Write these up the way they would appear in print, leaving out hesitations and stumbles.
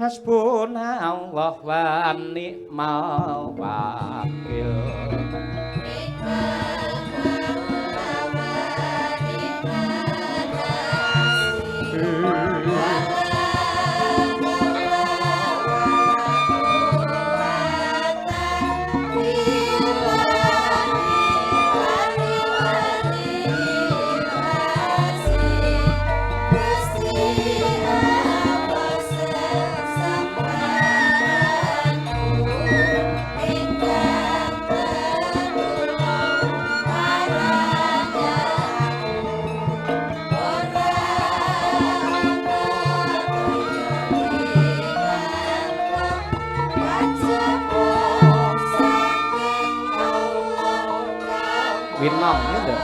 Hasbunallah wa ni'mal wakil. Winong gitu.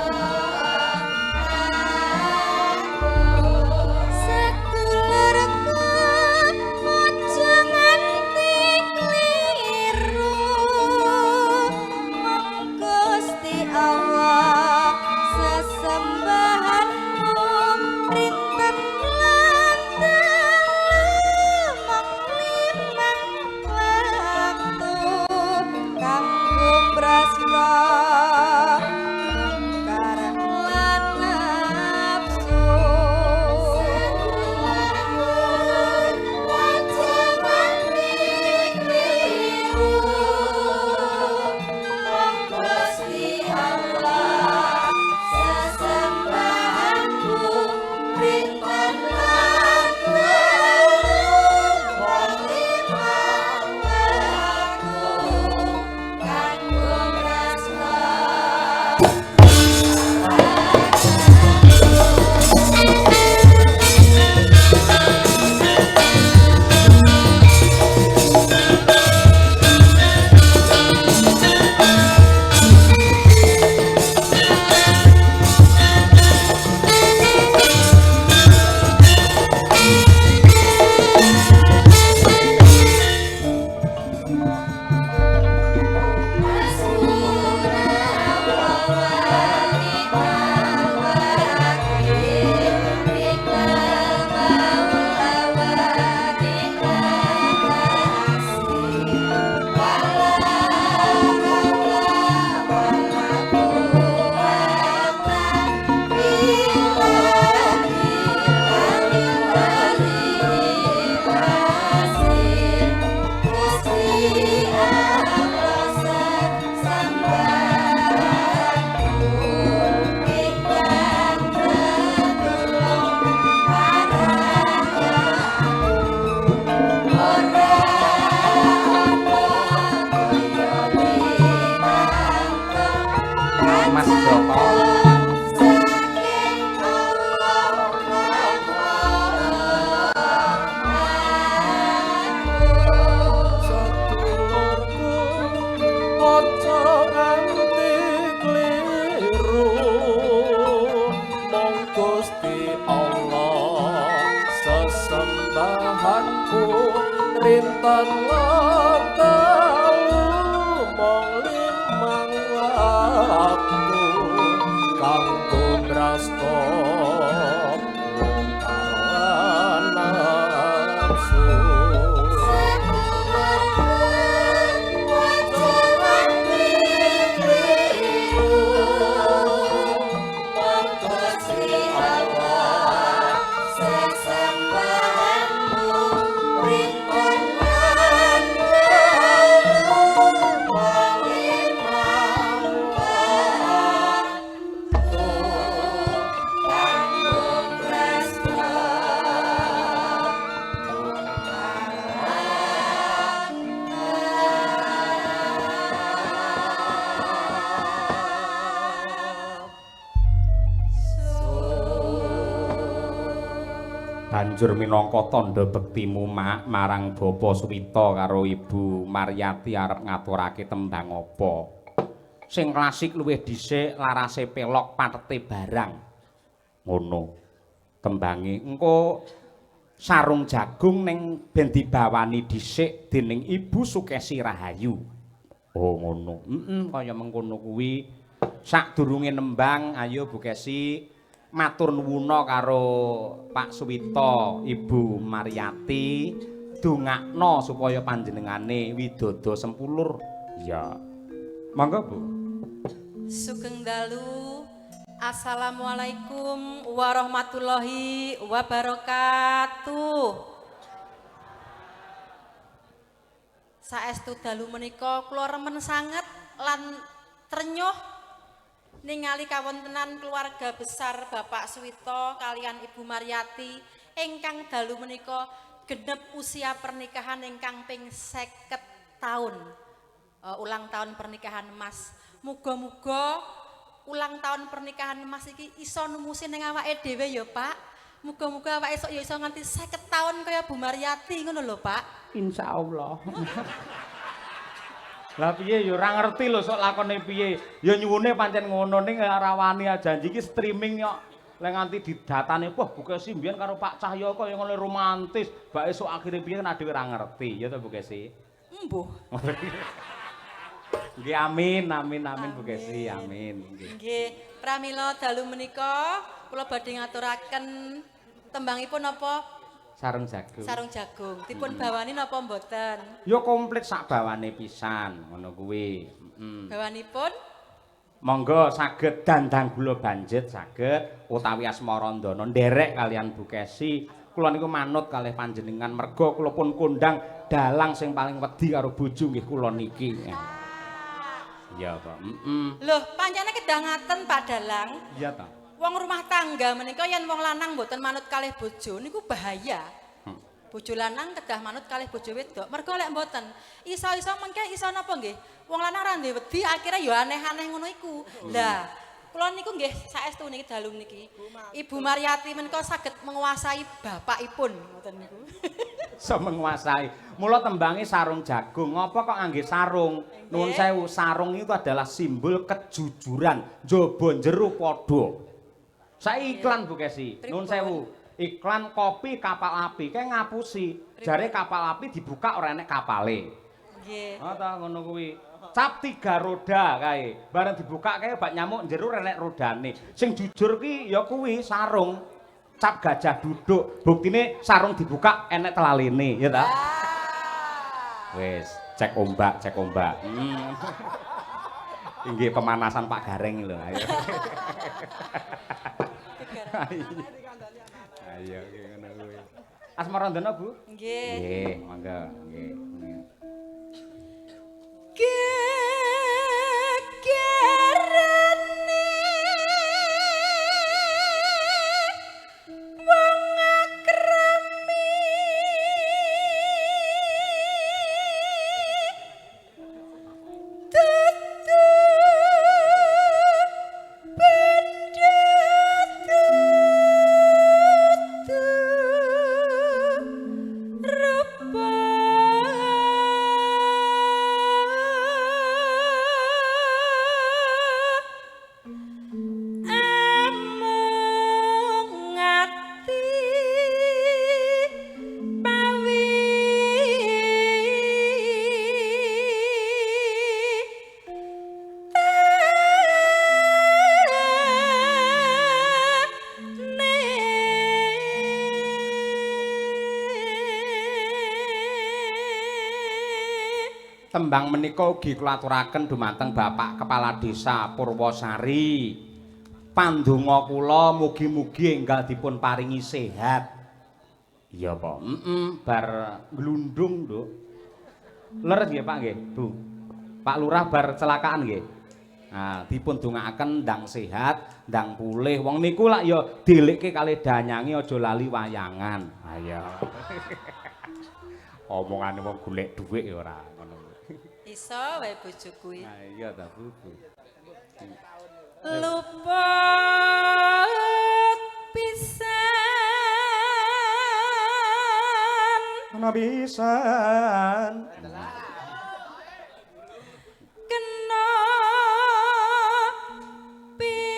Rinten wektu mung limang waktu kanggo brasta mung kawan nafsu. Banjur minangka tandha bektimu marang Bapa Suwita karo Ibu Maryati arep ngaturake tembang apa. Sing klasik luwih dhisik larase pelok patete barang. Ngono. Tembange engko sarung jagung ning ben dibawani dhisik dening Ibu Sukesi Rahayu. Oh ngono. Kaya mengkono kuwi. Sadurunge nembang, ayo Bu Kesi matur nuwuna karo Pak Suwita, Ibu Maryati dongakno supaya panjenengane widodha sempulur. Ya. Monggo, Bu. Sugeng dalu. Assalamualaikum warahmatullahi wabarakatuh. Saestu dalu menika kula remen sanget lan trenyuh ningali kawontenan keluarga besar Bapak Suwito kalian Ibu Maryati ingkang dalu menika genep usia pernikahan ingkang ping 50 tahun. Ulang tahun pernikahan Mas. Muga-muga ulang tahun pernikahan Mas iki iso numusi ning awake dhewe ya, Pak. Muga-muga awake esuk ya iso nganti 50 tahun kaya Bu Maryati ngono lho, Pak. Insyaallah. Lah piye ya ora ngerti lho sok lakone piye. Ya nyuwune pancen ngono ning ora wani janji iki streaming kok. Lek nganti didatane wah Bu Kesi mbiyen karo Pak Cahyo kok ya ngono romantis. Bak esuk akhire piye kan dhewe ora ngerti ya to Bu Kesi. Mbuh. Nggih amin Bu Kesi amin. Nggih, pramila dalu menika kula badhe ngaturaken tembangipun napa? Sarung jagung. Sarung jagung. Dipun bawani napa mboten? Ya komplit sak bawane pisan ngono kuwi. Bawanipun monggo saged dandang gula banjit saged utawi asmarandana nderek kalian Bu Kesi. Kula niku manut kalih panjenengan merga kula pun kondang dalang sing paling wedi karo bojo nggih kula niki. Iya, Pak. Loh, pancene kedah ngaten Pak Dalang. Iya ta. Wong rumah tangga menika yen wong lanang mboten manut kalih bojo niku bahaya. Bojo lanang kedah manut kalih bojo wedok. Mergo lek mboten iso-iso mengke iso napa nggih? Wong lanang ra duwe wedi akhire ya aneh-aneh ngono iku. Lah, kula niku nggih saestu niki dalu niki. Ibu Maryati menika saged menguasai bapakipun ngoten niku. Iso menguasai. Mula tembangi sarung jagung. Ngapa kok ngangge sarung? Nuwun sewu, sarung itu adalah simbol kejujuran. Njaba njero padha. Saiki iklan Bu Kesi. Nuwun sewu. Iklan kopi kapal api kae ngapusi. Jare kapal api dibuka ora enek kapale. Nggih. Oh ta ngono kuwi. Cap 3 roda kae. Bareng dibuka kae bak nyamuk njero ora enek rodane. Sing jujur ki ya kuwi sarung. Cap gajah duduk. Buktine sarung dibuka enek telalene, ya ta? Wis, cek ombak. Inggih pemanasan Pak Gareng lho. Ayo. Ayo ngono kuwi. Asmarandana, Bu? Nggih. Nggih, monggo, nggih. Tembang menika ugi kula aturaken dumateng Bapak Kepala Desa Purwosari. Pandonga kula mugi-mugi enggal dipun paringi sehat. Iya, Pak. Bar glundung, Nduk. Leres nggih, Pak nggih, Bu. Pak Lurah bar celakaan nggih. Nah, dipun dongaaken ndang sehat, ndang pulih. Wong niku lak ya delikke kalih danyange aja lali wayangan. Ayo. Omongane wong golek dhuwit ya ora ngono. Iso wae bojo kuwi. Nah, iya ta, Bu. Luput pisan. Ana pisan. Kena pisan.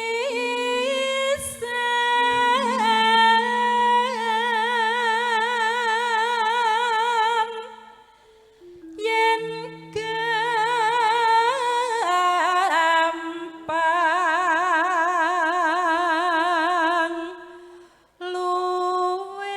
Yen gampang luwih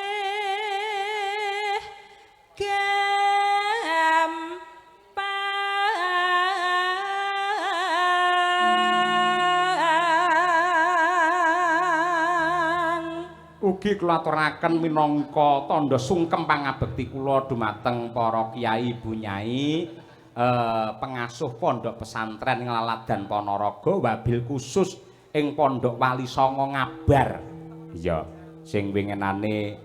ugi kula aturaken minangka tandha sungkem pangabekti kula dumateng para kiai ibu nyai pengasuh pondok pesantren Nglaladan Ponorogo wabil khusus ing Pondok Wali Songo Ngabar. Iya, sing winginane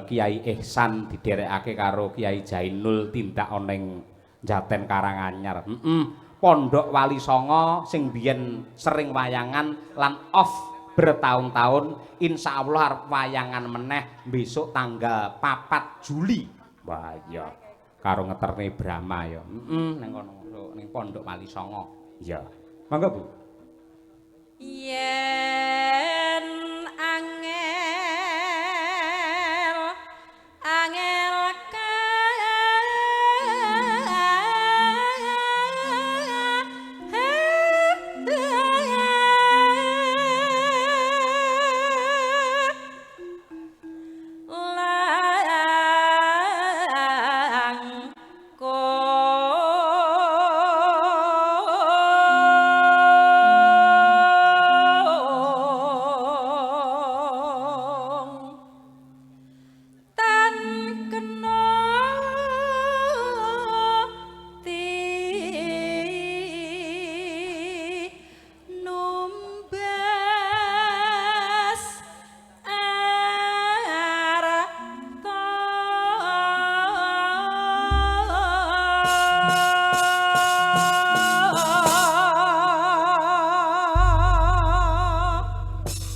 Kiai Ihsan didherekake karo Kiai Jainul tindak ana ing Jaten Karanganyar. Pondok Wali Songo sing biyen sering wayangan lan off bertahun-tahun, insya Allah arep wayangan meneh besok tanggal 4 Juli. Wah iya, karo ngeterne Brahma ya. Ning kono ning Pondok Wali Songo. Iya. Mangga Bu. Yen angel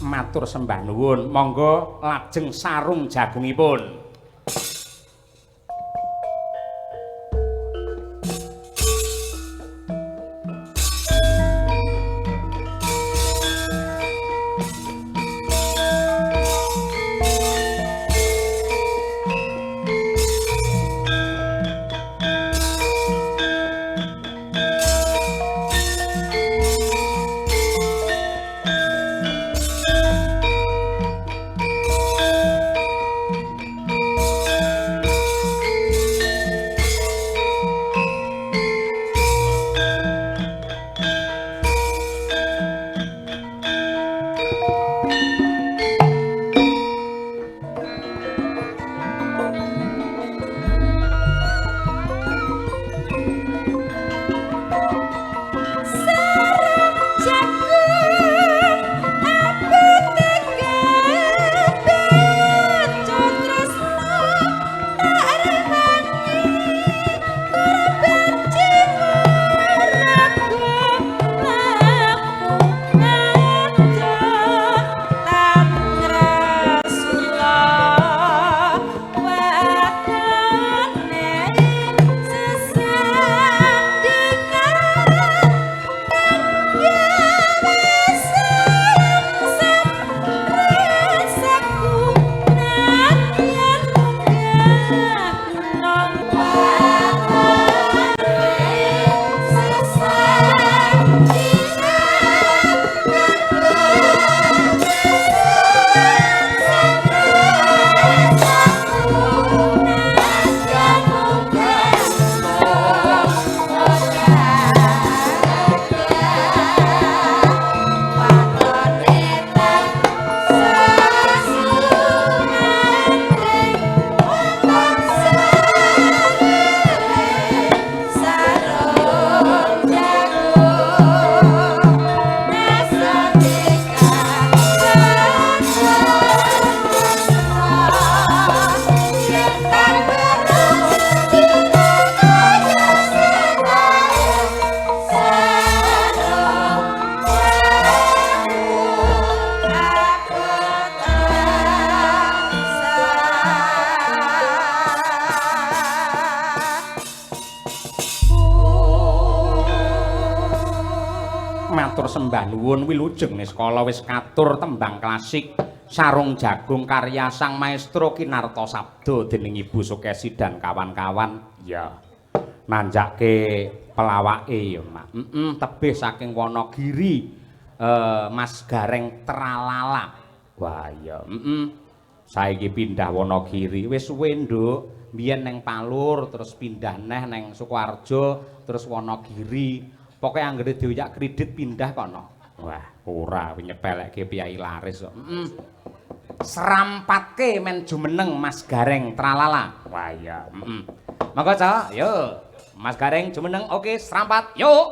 matur sembah nuwun, monggo lajeng sarung jagungipun. Matur sembah nuwun wilujeng Niskala wis katur tembang klasik Sarung Jagung karya Sang Maestro Kinarto Sabdo dening Ibu Sukesi dan kawan-kawan. Ya. Nanjake pelawake ya, Mak. Tebih saking Wonogiri. Mas Gareng Tralala. Wah, ya. Saiki pindah Wonogiri. Wis suwe, Nduk. Biyen neng Palur terus pindah neh neng Sukoharjo terus Wonogiri. Pokoke anggere dioyak kredit pindah kono. Wah, ora nyepelekke piyai laris kok. serampatke men jumeneng Mas Gareng tralala. Wah iya, Monggo Cak, yo. Mas Gareng jumeneng oke serampat. Yuk.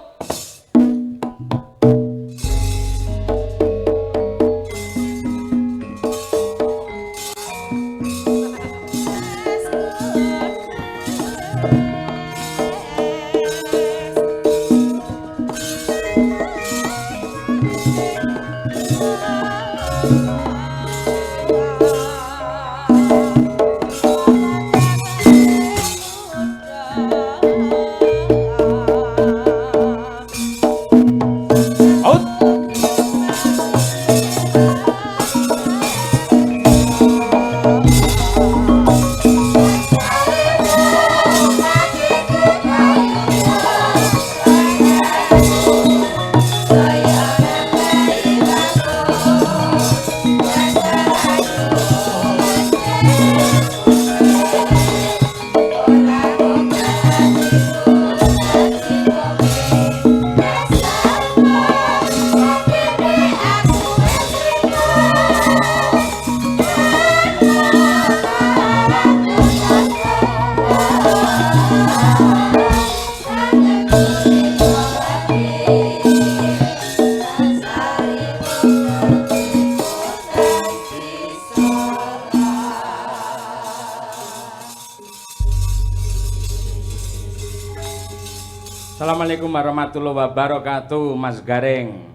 Assalamualaikum warahmatullahi wabarakatuh, Mas Gareng.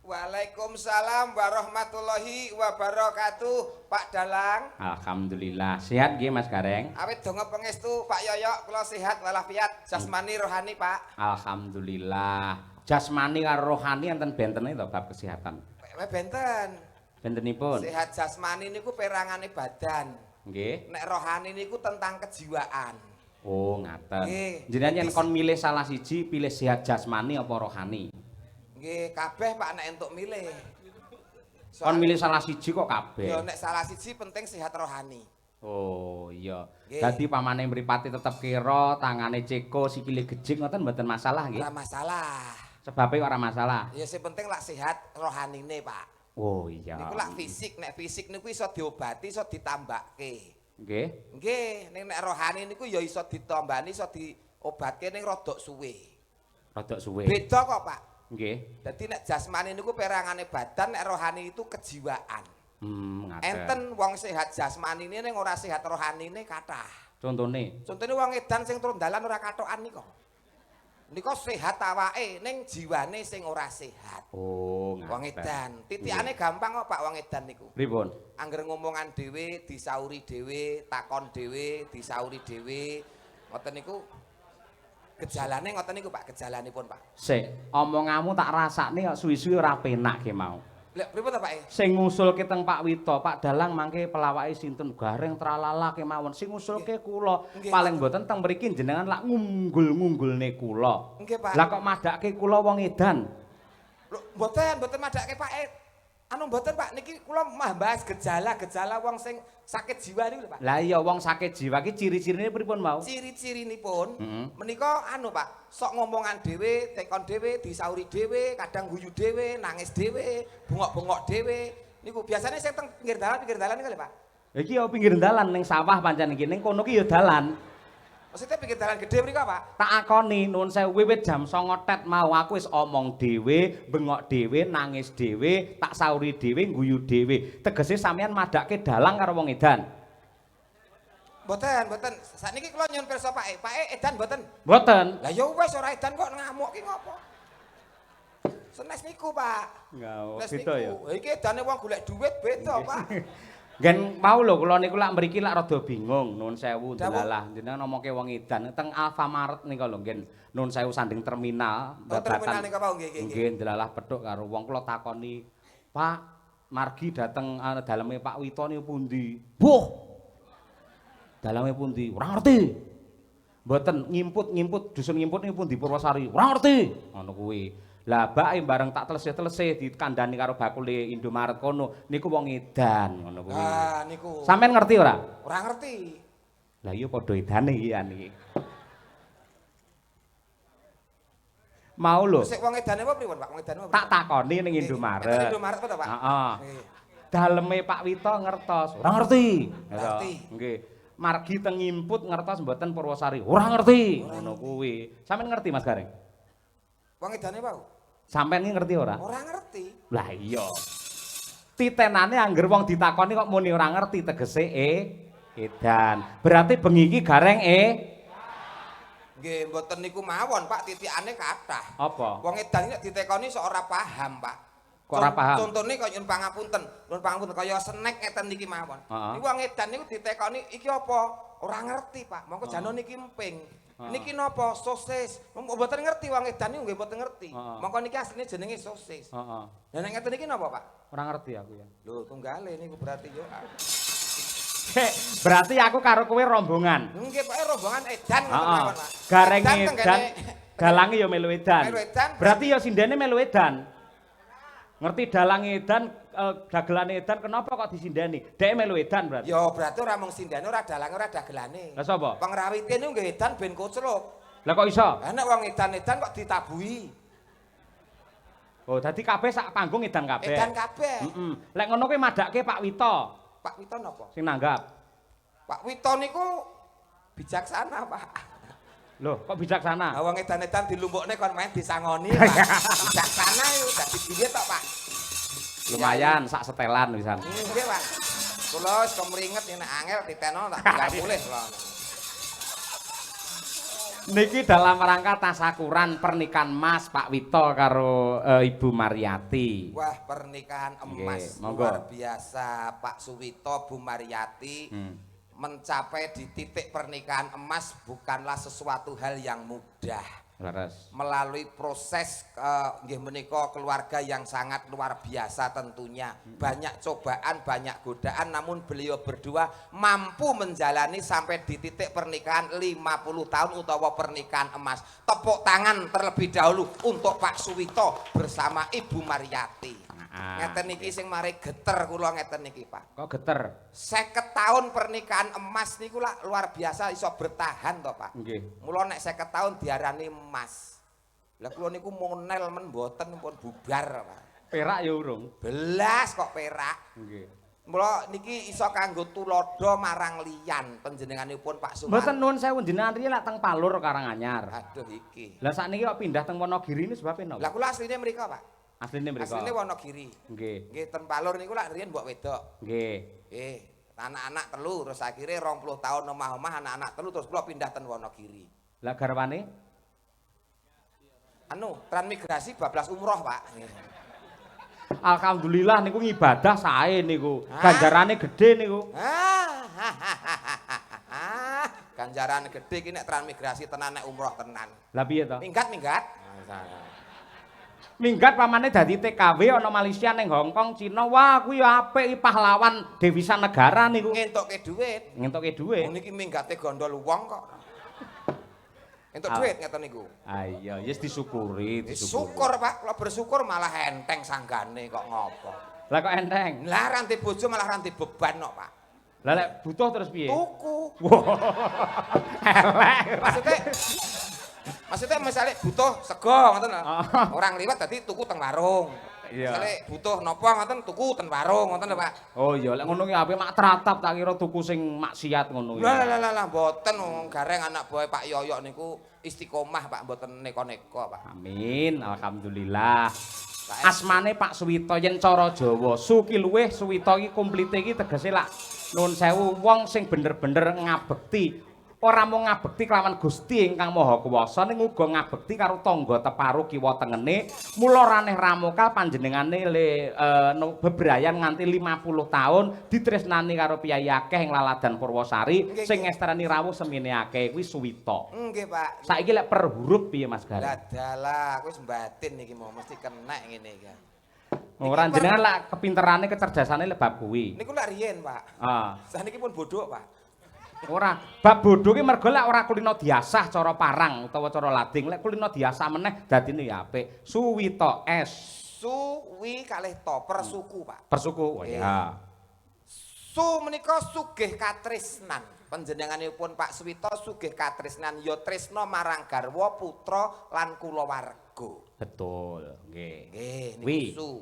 Waalaikumsalam warahmatullahi wabarakatuh, Pak Dalang. Alhamdulillah, sehat nggih Mas Gareng? Awit donga pangestu Pak Yoyo, kula sehat walafiat, jasmani rohani, Pak. Alhamdulillah. Jasmani karo rohani enten bentene to bab kesehatan. Benten. Bentenipun? Sehat jasmani niku perangane badan. Nggih. Nek rohani niku tentang kejiwaan. Oh, ngaten. Nggih. Jenengan yen kon milih salah siji, pilih sehat jasmani apa rohani? Nggih, kabeh Pak nek entuk milih. Kon milih salah siji kok kabeh. Ya nek salah siji penting sehat rohani. Oh, iya. Nggih. Dadi pamane mripate tetep kira, tangane ceko, sikile gejing ngoten mboten masalah nggih. Ora masalah. Sebabe kok ora masalah. Ya sing penting lak sehat rohanine, Pak. Oh, iya. Niku lak fisik, nek fisik niku iso diobati, iso ditambahke. Nggih. Nggih, ning nek rohani niku ya iso ditambani, iso diobatke ning rodok suwe. Rodok suwe. Beda kok, Pak. Nggih. Dadi nek jasmani niku perangane badan, nek rohani itu kejiwaan. Ngaten. Enten wong sehat jasmanine ning ora sehat rohanine kathah. Contone. Contone wong edan sing turun dalan ora katokan nika. Nika sehat awake ning jiwane sing ora sehat. Oh, Wong edan, titikane gampang kok Pak wong edan niku. Pripun? Angger ngomongan dhewe, disauri dhewe, takon dhewe, disauri dhewe. Ngoten niku gejalane ngoten niku Pak, gejalanipun Pak. Sik, omonganmu tak rasakne kok suwi-suwi ora penak ki mau. Lha pripun ta Pak? Sing ngusulke teng Pak Wito, Pak Dalang mangke pelawake sinten Gareng tralala kemawon. Sing ngusulke kula. Nggih, Paling mboten teng mriki jenengan lak ngunggul-ngunggulne kula. Nggih Pak. Lah kok madake kula wong edan. Lho, mboten madake Pak. Anu mboten Pak, niki kula mah bahas gejala-gejala wong sing sakit jiwa niku lho Pak. Lah iya wong sakit jiwa ki ciri-cirine pripun mau? Ciri-cirinipun menika anu Pak, sok ngomongan dhewe, tekon dhewe, disauri dhewe, kadang guyu dhewe, nangis dhewe, bengok-bengok dhewe. Niku biasanya sing teng pinggir dalan niku lho Pak. Iki ya pinggir dalan ning sawah pancen iki ning kono ki ya dalan. Maksudnya pinggir dalan gede mriko Pak. Tak akoni nuwun sewu wiwit jam 09.00 tet mau aku wis omong dhewe, bengok dhewe, nangis dhewe, tak sauri dhewe, guyu dhewe. Tegese sampeyan madake dalang karo wong edan. Mboten. Sakniki kula nyuwun pirsa Pak. Pak edan mboten. Mboten. Lah ya wis ora edan kok ngamuk ki ngopo? Senes niku Pak. Enggak, Senes beda ya. niku. Iki edane wong golek duit beda Pak. Gen mau lho kula niku lak mriki lak rada bingung nuwun sewu Dawuh. delalah jenengan ngomongke wong edan teng Alfamart nika lho ngen nuwun sewu sanding terminal Oh, terminal nika mau nggih. nggih delalah pedhok karo wong kula takoni Pak margi dateng daleme Pak Wito niku pundi Buh daleme pundi ora ngerti mboten ngimput dusun ngimput niku pundi Purwosari ora ngerti ngono kuwi lah bake bareng tak telesih-telesih dikandani karo bakule Indomaret kono niku wong edan ngono kuwi. Ah niku. Sampeyan ngerti ora? Ora ngerti. Lah iya padha edane iki ya niki. Mau lho. Sik wong edane apa pripun, Pak? Wong edane apa? Tak takoni ning Indomaret. Indomaret apa to, Pak? Heeh. Nggih. Daleme Pak Wito ngertos, ora ngerti. Ngerti. Nggih. Margi teng ngimput ngertos mboten Purwosari. Ora ngerti. Ngono kuwi. Sampeyan ngerti Mas Gareng? Wong edane apa? Sampeyan iki ngerti ora? Ora ngerti. Lah iya. Titenane angger wong ditakoni kok muni ora ngerti tegese edan. Berarti bengi iki Gareng Nggih, mboten niku mawon, Pak, titikane kathah. apa? Wong edan nek ditekoni sok ora paham, Pak. Kok ora paham? Contone kaya nyun pangapunten kaya snack ngeten niki mawon. Niku wong edan niku ditekoni iki apa? Ora ngerti, Pak. Mongko jano niki emping. Niki napa? Sosis. Mboten ngerti wong edan niku nggih mboten ngerti. Mongko niki asline jenenge sosis. Heeh. Lah nek ngeten iki napa, Pak? Ora ngerti aku ya. Lho, tunggale niku berarti yo. Berarti aku karo kowe rombongan. Nggih, Pak, rombongan edan ngoten Heeh. mawon, Pak. Gareng Edan edan, tenggene- galange ya melu edan. Melu edan. Berarti ya sindene melu edan. Ngerti dalange edan, dagelane edan, kenapa kok disindani? Dhek melu edan berarti. Ya berarti ora mung sindane, ora dalange, ora dagelane. Lah sapa? Pengrawite niku nggih edan ben koclok. Lah kok iso? Lah nek wong edan-edan kok ditabuhi. Oh, dadi kabeh sak panggung edan kabeh. Edan kabeh. Heeh. Lek ngono kuwi madake Pak Wito Pak Wito napa? sing nanggap. Pak Wito niku bijaksana, Pak. Loh, kok bijaksana? Lah wong edan-edan dilumpukne kon main disangoni, Pak. Bijaksana yo dadi piye tok, Pak? Lumayan sak setelan pisan. Nggih, Pak. Kula wis kemringet nek angel diteno tak tinggal mulih kula. Niki dalam rangka tasakuran pernikahan Mas Pak Wito karo Ibu Mariati. Wah, pernikahan emas Nggih, monggo. luar biasa, Pak Suwito, Bu Mariati. Mencapai di titik pernikahan emas bukanlah sesuatu hal yang mudah. Leres. Melalui proses nggih menika keluarga yang sangat luar biasa tentunya. Banyak cobaan, banyak godaan, namun beliau berdua mampu menjalani sampai di titik pernikahan 50 tahun utawa pernikahan emas. Tepuk tangan terlebih dahulu untuk Pak Suwito bersama Ibu Mariati. Ngeten niki sing mari geter kula ngeten niki, Pak. Kok geter? 50 tahun pernikahan emas niku lah luar biasa iso bertahan to, Pak. Nggih. Mula nek 50 tahun diarani emas. Lah kula niku monel men mboten pun bubar, Pak. Perak ya urung. Belas kok perak. Nggih. Mula niki iso kanggo tulodo marang liyan panjenenganipun Pak Suman. Mboten nuwun sewu jenengan riyen lak teng Palur Karanganyar. Aduh iki. Lah sakniki kok pindah teng Wonogiri ini sebab Lah napa? kula asline mriko, Pak. Asline mriko. Asline Wonogiri. Nggih. Nggih ten Palur niku lak riyen mbok wedok. Nggih. Anak-anak telu terus akhirnya 20 tahun omah-omah anak-anak telu terus kula pindah ten Wonogiri. Lah garwane? Anu, transmigrasi bablas umroh, Pak. Alhamdulillah niku ngibadah sae niku. Hah? Ganjarane gede niku. Ganjaran gede iki nek transmigrasi tenan nek umroh tenan. Lah piye to? Minggat. Minggat pamane dadi TKW ana Malaysia ning Hong Kong, Cina. Wah, kuwi apik iki pahlawan devisa negara niku. Ngentukke dhuwit. Ngentuke dhuwit. Niki minggate gondol wong kok. Entuk dhuwit ngeten niku. Ah iya, wis disyukuri, Syukur, Pak. Kula bersyukur malah enteng sanggane kok ngopo. Lah kok enteng. Lah ranti bojo malah ranti beban kok, Pak. Lah lek butuh terus piye? Tuku. Elek. Maksudnya misalnya butuh sego ngoten lho. Orang liwat dadi tuku teng warung. Iya. Misalnya butuh napa ngoten tuku ten warung ngoten lho, Pak. Oh iya, lek ngono ki apik mak tratap tak kira tuku sing maksiat ngono ya. Lah mboten wong gareng anak buah Pak Yoyok niku istiqomah Pak mboten neko-neko Pak. Amin, alhamdulillah. Asmane Pak Suwito yen cara Jawa, Suki luweh Suwito iki komplite iki tegese lak nuwun sewu wong sing bener-bener ngabekti. Ora mung ngabekti kelawan Gusti ingkang Maha Kuwasa ning uga ngabekti karo tangga teparu kiwa tengene. Mula raneh ramokal panjenengane bebrayan nganti 50 taun ditresnani karo piyai akeh ing Laladan Purwosari sing ngestrani rawuh semene akeh kuwi Suwito. Nggih, Pak. Saiki lek per huruf piye Mas Gareng? Lah dalah aku wis mbatin iki mau mesti kenek ngene iki. Ora jenengan lak kepinterane kecerdasane lek bab kuwi. Niku lak riyen, Pak. Saniki pun bodoh, Pak. Ora, bab bodho ki mergo lek ora kulino diasah cara parang utawa cara lading, lek kulino diasah meneh dadine ya apik. Suwito S. Suwi kalih to persuku, Pak. Persuku. Oh ya. Su menika sugih katresnan. Panjenenganipun Pak Suwito sugih katresnan ya tresna marang garwa, putra lan kulawarga. Warga. Betul, nggih. Nggih, Wi. niku.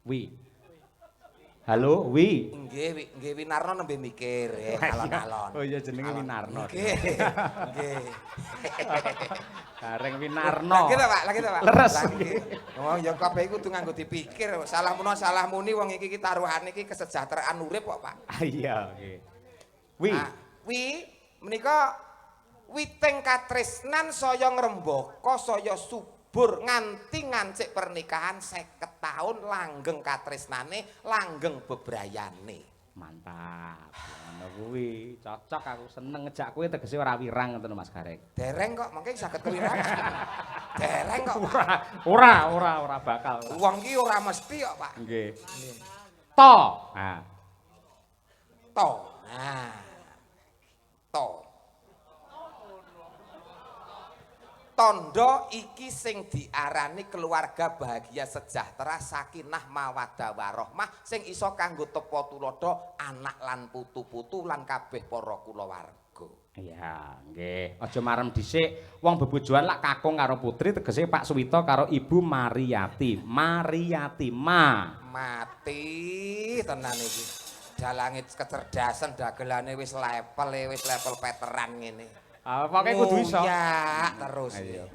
Wi. Halo, Wi. Nggih Winarno nembe mikir alon-alon. Oh iya jenenge Winarno. Nggih. Nggih. Gareng Winarno. Lagi ta, Pak? Lagi ta, Pak? Leres. Lagi. Oh, ya kabeh iku kudu nganggo dipikir. Salah menawa salah muni wong iki taruhane iki kesejahteraan urip kok, Pak. Iya, nggih. Wi. Wi menika witing katresnan saya ngrembaka saya subur nganti ngancik pernikahan 50 taun langgeng katresnane, langgeng bebrayane. Mantap. Ngono kuwi, cocok aku seneng ngejak kowe tegese ora wirang ngoten Mas Gareng. Dereng kok, mengke saged kewirangan. Dereng kok. Ora bakal. Wong ki ora mesti kok, Pak. Nggih. To. Nah. To. Nah. To. Tondo iki sing diarani keluarga bahagia sejahtera sakinah mawaddah warahmah sing iso kanggo tepa tulodo anak lan putu-putu lan kabeh para kulawarga. Iya, nggih. Aja marem dhisik wong bebojoan lak kakung karo putri tegese Pak Suwito karo Ibu Mariyati. Mariyati mati tenan iki. Dalange kecerdasan dagelane wis level veteran ngene. Pokoke kudu iso. Ya, terus. Ayo,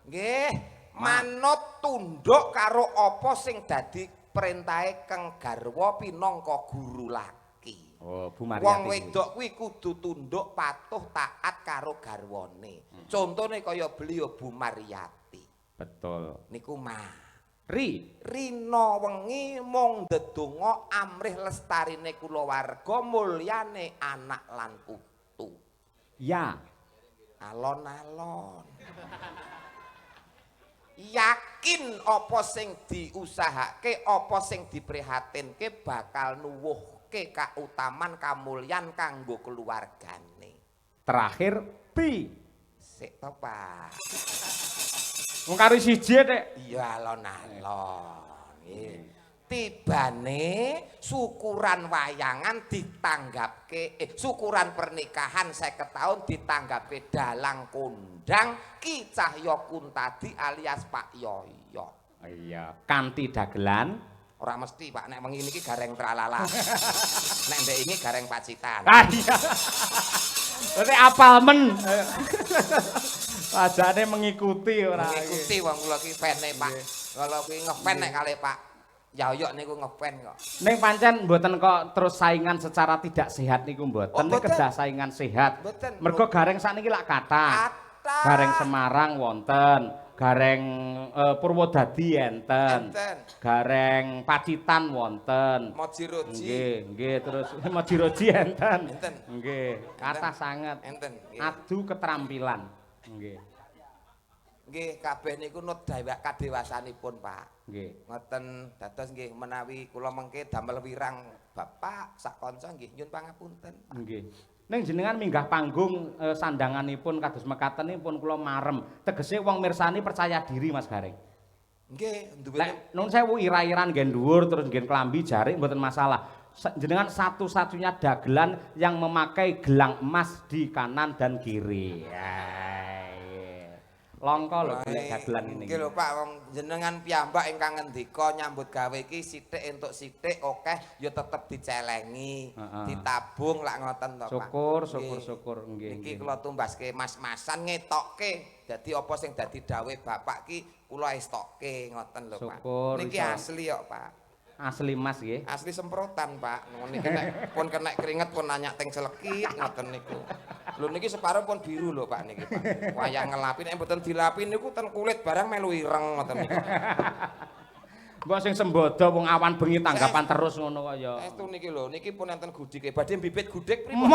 Nggih, manut tunduk karo apa sing dadi perintahe Kang Garwa pinangka guru laki. Oh, Bu Mariyati. Wong wedok kuwi kudu tunduk patuh taat karo garwane. Contone kaya beliau Bu Mariyati. Betul. Niku Rina wengi mung ndedonga amrih lestarine kulawarga mulyane anak lan putu. Ya. Alon-alon. Yakin apa sing diusahake, apa sing diprihatinke bakal nuwuhke kautaman kamulyan kanggo keluargane. Terakhir B. Sik to, Pak. Wong karo siji nek. Iya alon-alon. Nggih. Tibane syukuran wayangan ditanggapke syukuran pernikahan 50 tahun ditanggapke dalang kondang Ki Cahya Kuntadi alias Pak Yoyo. Iya, kanthi dagelan Ora mesti Pak nek wengi niki gareng tralala. Nek ndek ini gareng pacitan. Ah iya. Berarti apal men. Pajane mengikuti ora. Mengikuti wong kula ki fane Pak. Kalau kuwi ngefan nek kalih Pak Yoyo niku ngefan kok. Ning pancen mboten kok terus saingan secara tidak sehat niku mboten. Nek kedah saingan sehat. Mergo gareng sakniki lak kathah. Gareng Semarang wonten, gareng Purwodadi enten. Gareng Pacitan wonten. Mojiroji. Nggih, terus Mojiroji enten. Nggih, kathah sanget. Enten. Adu keterampilan. Nggih. Nggih, kabeh niku nut kadewasanipun, Pak. Nggih. Ngoten dados nggih menawi kula mengke damel wirang Bapak sak kanca nggih nyuwun pangapunten. Nggih. Ning jenengan minggah panggung sandanganipun kados mekatenipun kula marem. Tegese wong mirsani percaya diri Mas Gareng. Nggih, Nek nun sewu ira-iran ngen dhuwur terus ngen klambi jarik mboten masalah. Jenengan satu-satunya dagelan yang memakai gelang emas di kanan dan kiri. Longko lho dagelan ini. Nggih lho Pak, wong jenengan piyambak ingkang ngendika nyambut gawe iki sithik entuk sithik akeh ya tetep dicelengi, ditabung lak ngoten to Pak. Syukur nggih. Niki kula tumbaske mas-masan ngetokke. Dadi apa sing dadi dawuh Bapak ki kula estokke ngoten lho Pak. Niki asli kok Pak. Asli Mas nggih. Asli semprotan Pak. Niki nek pun kena keringet pun nanyak teng selekit ngoten niku. Lho niki separuh pun biru lho Pak niki Pak. Wayang ngelapi nek mboten dilapi niku ten kulit barang melu ireng ngoten niku. Mbok sing sembodo wong awan bengi tanggapan terus ngono kok ya. Estu niki lho, niki pun enten gudike. Badhe bibit gudik pripun?